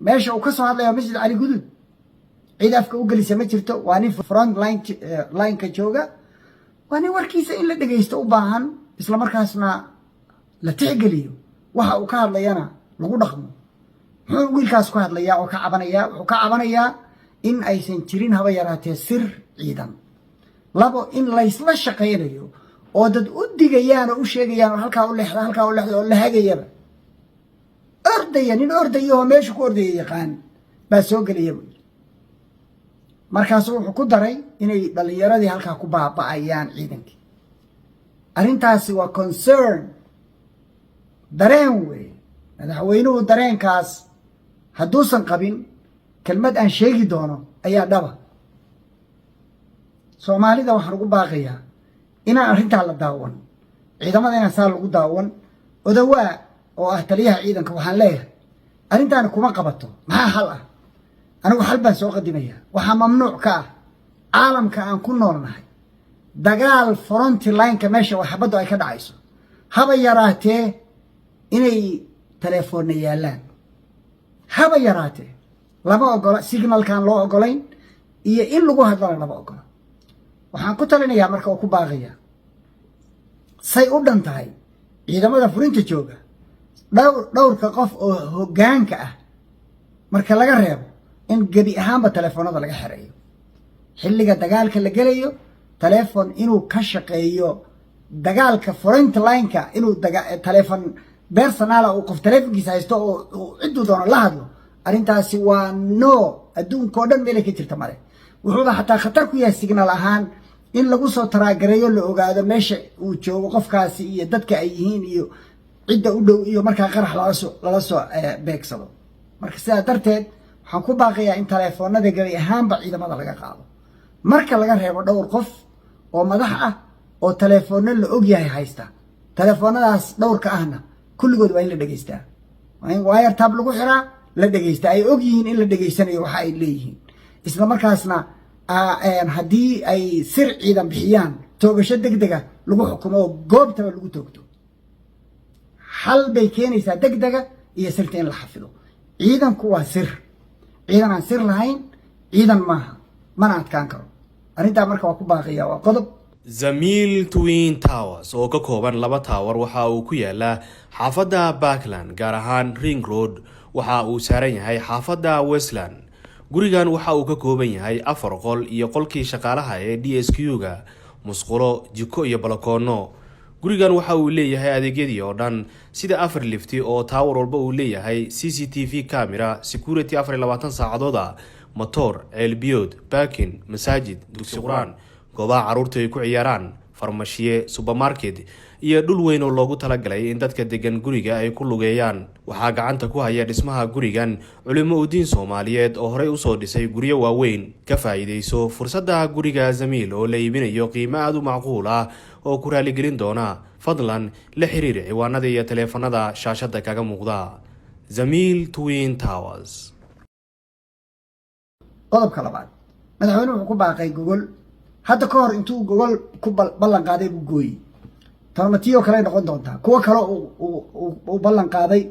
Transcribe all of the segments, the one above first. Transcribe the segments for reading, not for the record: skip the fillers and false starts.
meesha uu ka soo hadlayo masjid cali gudud cid afka u gelisa ma jirto waa nin front line-ka jooga waa nin warkiisa in la dhegaysto u baahan isla markaasna la tixgeliyo waxa uu ka hadlayana lagu dhaqmo muxuu wiilkaas ku hadlayaa oo ka cabanaya wuxuu ka cabanayaa in aysan jirin haba yaraatee sir ciidan labo in laysla shaqaynayo oo dad u digayaan oo u sheegayaan halkaa u leexda oo la hagayaba ordaya nin ordaya oo meesha ku ordaya yaqaan baa soo gelaya buu markaasuu wuxuu ku daray inay dhallinyaradii halkaa ku baaba'ayaan ciidankii arrintaasi waa concern dareen weeye madaxweynuhu dareenkaas hadduusan qabin kelmad aan sheegi doono ayaa dhaba soomaalida waxaan ugu baaqayaa inaan arrintaa la daawan ciidamada inaan saa lagu daawan odawaa oo ah taliyaha ciidanka waxaan leeyahay arrintaani kuma qabato maxaa hal ah anigu xal baan soo qadimaya waxaa mamnuuc ka ah caalamka aan ku noolnahay dagaal fronti line-ka meesha waa xabaddu ay ka dhacayso haba yaraatee inay telefoonna yaallaan haba yaraatee lama ogola signalkaan loo ogolayn iyo in lagu hadlana lama ogola waxaan ku talinayaa marka oo ku baaqaya say u dhan tahay ciidamada furinta jooga dhowrka qof oo hoggaanka ah marka laga reebo in gebi ahaanba telefoonada laga xereeyo xilliga dagaalka la gelayo telefoon inuu ka shaqeeyo dagaalka front line-ka inuu telefoon personal uu qof telefoonkiisa haysto oo ciduu doono la hadlo arrintaasi waa no adduunkoo dhan meelay ka jirta male wuxuuba xataa khatar ku yahay signal ahaan in lagu soo taraagareeyo la ogaado meesha uu joogo qofkaasi iyo dadka ay yihiin iyo cidda u dhow iyo markaa qarax lala soo beegsado marka sidaa darteed waxaan ku baaqayaa in telefoonada gebi ahaanba ciidamada laga qaado marka laga reebo dhowr qof oo madax ah oo telefoonno la og yahay haysta telefoonadaas dhowrka ahna kulligood waa in la dhegaystaa waa in wiretab lagu xiraa la dhegaystaa ay og yihiin in la dhegaysanayo waxa ay leeyihiin isla markaasna haddii ay sir ciidan bixiyaan toogasho degdega lagu xukumo oo goobtaba lagu toogto xal bay keenaysaa degdega iyo sirta in la xafido ciidanku waa sir ciidan aan sir lahayn ciidan maaha mana adkaan karo arrintaa marka waa ku baaqaya waa qodob Zamil Twin Towers oo ka kooban 2 tower waxa uu ku yaalaa xaafadda Parkland gaar ahaan Ring Road waxa uu saaran yahay xaafadda Westland gurigan waxa uu ka kooban yahay 4 qol iyo qolkii shaqaalaha ee DSQ-ga musqulo jiko iyo balkoono gurigan waxa uu leeyahay adeegyadii oo dhan sida 4 lifti oo tower walba uu leeyahay CCTV camera security 24 saacadood motor elbiod parking masaajid dugsi quraan goobaha caruurta ay ku ciyaaraan farmashiye supermarket iyo dhul weyn oo loogu talagalay in dadka degan guriga ay ku lugeeyaan waxaa gacanta ku haya dhismaha gurigan culimo u diin Soomaaliyeed oo horey u soo dhisay guriyo waaweyn ka faa'iideyso fursadda guriga Zamil oo la iibinayo qiimo aad u macquul ah oo ku raali gelin doona fadlan la xiriir ciwaanada iyo telefoonada shaashada kaga muuqda Zamil Twin Towers qodobka labaad madaxweynuhu wuxuu ku baaqay gogol hadda ka hor intuu gogol ku ballan qaaday buu gooyey tarmatiyo kale noqon doontaa kuwa kale uu ballan qaaday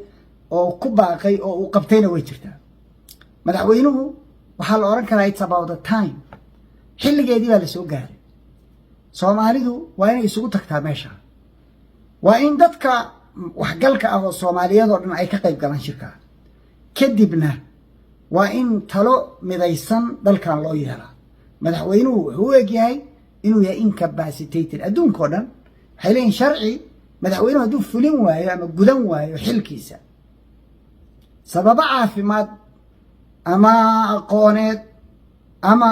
oo ku baaqay oo uu qabtayna way jirtaa madaxweynuhu waxaa la oran karaa it's about the time xilligeedii baa la soo gaaray soomaalidu waa inay isugu tagtaa meesha waa in dadka waxgalka ah oo Soomaaliyeed oo dhan ay ka qayb galaan shirka kadibna waa in talo midaysan dalkan loo yeelaa madaxweynuhu wuxuu u egyahay inuu yahay incapacitated adduunka oo dhan waxay leeyihin sharci madaxweynuhu hadduu fulin waayo ama gudan waayo xilkiisa sababa caafimaad ama aqooneed ama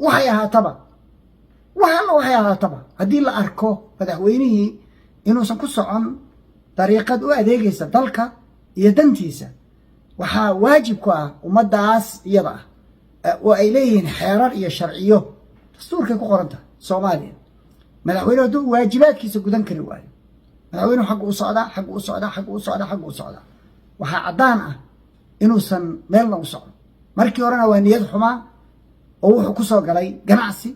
waxay ahaataba haddii la arko madaxweynihii inuusan ku socon dariiqad u adeegaysa dalka iyo dantiisa waxaa waajib ku ah ummadaas iyada ah oo ay leeyihiin xeerar iyo sharciyo dastuurkay ku qoranta Soomaaliya madaxweynuhu hadduu waajibaadkiisa gudan kari waayo madaxweynuhu xagga u socdaa waxaa caddaan ah inuusan meelna u socdo markii horena waa niyad xumaa oo wuxuu ku soo galay ganacsi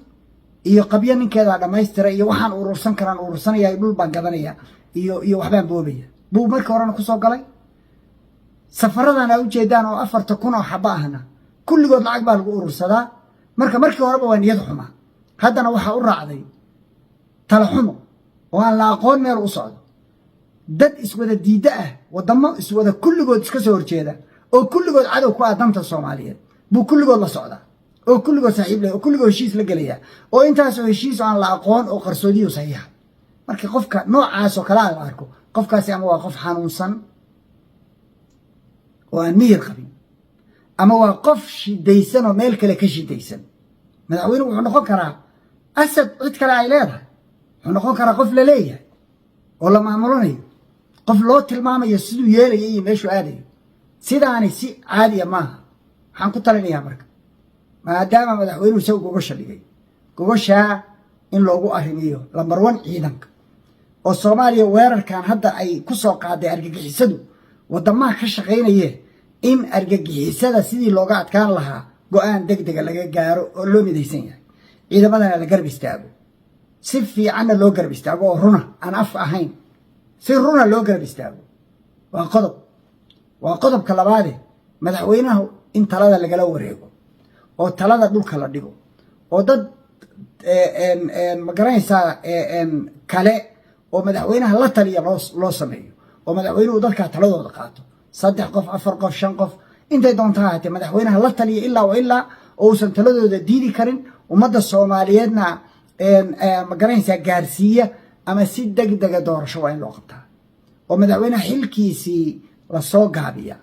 iyo qabyo ninkeeda dhamaystira iyo waxaan urursanaya dhul baan gadanaya iyo waxbaan boobaya buu markii horena ku soo galay safaradana u jeedaan oo 4,000 oo xaba ahna kulligood lacag baa lagu urursadaa markii horeba waa niyad xuma haddana waxa u raacday tala xumo oo aan la aqoon meel u socdo dad iswada diida ah wadamo iswada kulligood iska soo horjeeda oo kulligood cadow ku ah danta Soomaaliyeed buu kulligood la socdaa oo kulligood saaxiib leh oo kulligood heshiis la galaya oo intaas oo heshiis aan la aqoon oo qarsoodiyo saxiix markii qofka noocaas oo kala la arko qofkaasi ama waa qof xanuunsan oo aan miyir qabin ama waa qof shidaysan oo meel kale ka shidaysan madaxweynuhu wuxuu noqon karaa asad cid kale ay leedahay wuxuu noqon karaa qof la leeyahay oo la maamulanayo qof loo tilmaamayo siduu yeelayo iyo meeshuu aadayo sidaani si caadiya maaha waxaan ku talinayaa marka maadaama madaxweynuhu isagu gogosha dhigay gogoshaa in loogu arrimiyo lambar 1 ciidanka oo Soomaaliya weerarkan hadda ay ku soo qaaday argagixisadu wadamaha ka shaqeynaya in argagixisada sidii looga adkaan lahaa go'aan degdeg laga gaaro oo loo midaysan yahay ciidamadana la garab istaago si fiican loo garab istaago oo runa aan af ahayn si runa loo garab istaago waa qodobka labaad madaxweynaha in talada lagala wareego oo talada dhulka la dhigo oo dad ma garanaysaa kale oo madaxweynaha la taliya loo sameeyo oo madaxweynuhu dadka taladooda qaato 3 qof 4 qof 5 qof intay doontaa haatee madaxweynaha la taliya ilaa oo uusan taladooda diidi karin ummadda Soomaaliyeedna ma garanaysaa gaarsiiya ama si degdeg doorasho waa in loo qabtaa oo madaxweynaha xilkiisii la soo gaabiya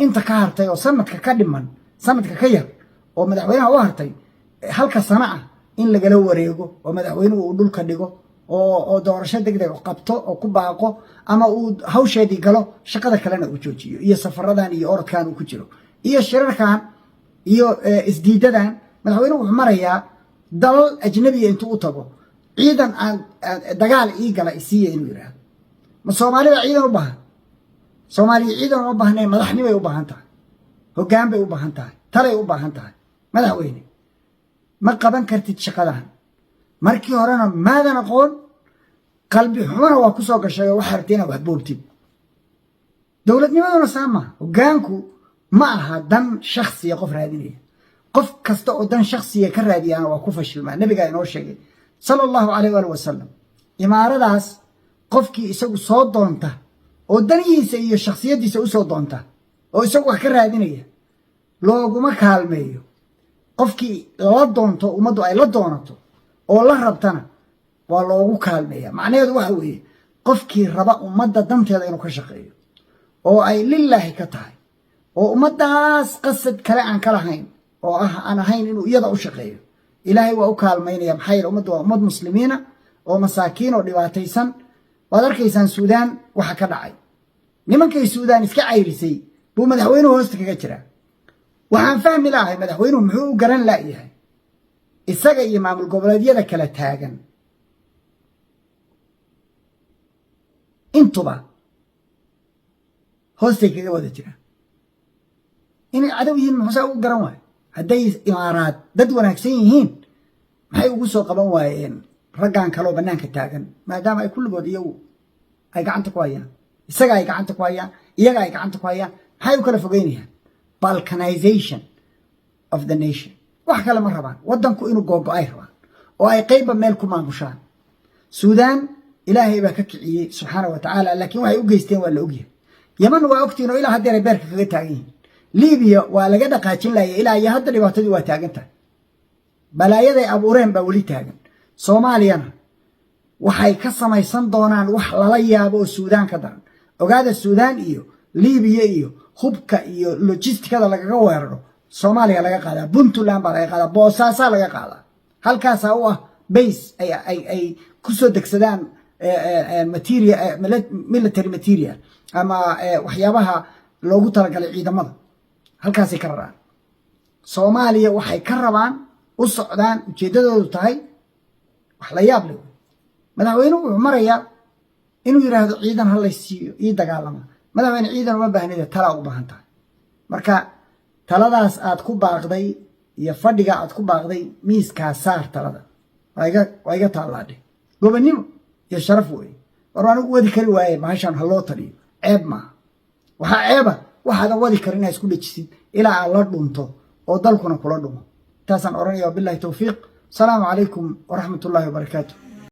inta ka hartay oo sanadka ka dhiman sanadka ka yar oo madaxweynaha u hartay halka sano ah in lagala wareego oo madaxweynuhu uu dhulka dhigo oo doorasho degdeg qabto oo ku baaqo ama uu hawsheedii galo shaqada kalena uu joojiyo iyo safaradan iyo orodkan uu ku jiro iyo shirarkan iyo isdiidadan madaxweynuhu wuxuu marayaa dalal ajnabi intuu u tago ciidan aan dagaal ii gala isiiya inuu yiraahdo ma Soomaalida ciidan u baahan Soomaaliya ciidan u baahan madaxnimo u baahan tahay hoggaan bay u baahan tahay talay u baahan tahay madaxweyne ma qaban kartid shaqadan markii horena maadan aqoon qalbi xumana waa ku soo gashay waxa rabtayna wax boobtid dawladnimaduna saama hoggaanku ma aha dan shakhsiya qof raadinaya qof kasta oo dan shakhsiya ka raadiyana waa ku fashilmaa nabiga inoo sheegay sallallahu alayhi wa sallam imaaradaas qofkii isagu soo doonta oo danihiisa iyo shakhsiyadiisa u soo doonta oo isagu wax ka raadinaya looguma kaalmeeyo qofkii la doonto umadu ay la doonato oo la rabtana waa loogu kaalmeeyaa macnaheedu waxa weeye qofkii raba ummadda danteeda inuu ka shaqeeyo oo ay lillaahi ka tahay oo ummadaas qasad kale aan ka lahayn oo aan ahayn inuu iyada u shaqeeyo ilaahay waa u kaalmaynaya maxaa yeelay ummaddu waa ummad muslimiina oo masaakiin oo dhibaataysan waad arkaysaan Suudaan waxa ka dhacay nimankay Suudaan iska cayrisay buu madaxweynuhu hoosta kaga jiraa waxaan fahmi lahay madaxweynuhu muxuu u garan laayahay isaga iyo maamul goboleedyada kala taagan intuba hoostay kaga wada jiraan inay cadow yihiin muxuu u garan waay hadday imaaraad dad wanaagsan yihiin maxay ugu soo qaban waayeen raggan kale oo banaanka taagan maadaama ay kulligood iyagu ay gacanta ku hayaan isaga ay gacanta ku hayaan iyaga ay gacanta ku hayaan maxay u kala fogeynayaan balkanization of the nation wax kale ma rabaan wadanku inuu googo'ay rabaan oo ay qayba meel ku maamushaan Suudaan ilaahay baa ka kiciyay subxaanahu wa ta'aala laakiin waxay u geysteen waa la ogyahay Yemen waa ogtiin oo ilaa hadda ay beerka kaga taagan yihiin Liibiya waa laga dhaqaajin laayay ilaa iyo hadda dhibaatadu waa taagan tahay balaayaday abuureen baa wali taagan Soomaaliyana waxay ka samaysan doonaan wax lala yaabo oo Suudaan ka daran ogaada Suudaan iyo Liibiya iyo hubka iyo logistikada lagaga weeraro Soomaaliya laga qaadaa Puntland baa laga qaadaa Boosaaso laga qaadaa halkaas oo ah base ay ku soo degsadaan military material ama waxyaabaha loogu talagalay ciidamada halkaas ay ka rabaan Soomaaliya waxay ka rabaan u socdaan ujeedadoodu tahay wax la yaab leh madaxweynuhu wuxuu marayaa inuu yiraahdo ciidan hal la siiyo ii dagaalama madaxweyne ciidan uma baahnida tala u baahan tahay marka taladaas aad ku baaqday iyo fadhiga aad ku baaqday miiska saar talada waa iga taalaade gobonimo iyo sharaf weey war anigu wadi kari waaye maashan haloo taliyo ceeb ma waxa ceeba waxaad wadi karin inaad isku dhajisid ilaa aad la dhunto oo dalkuna kula dhumo taasaan oranaya billahi tawfiiq salaamu calaykum waraxmatullaahi wabarakaatuh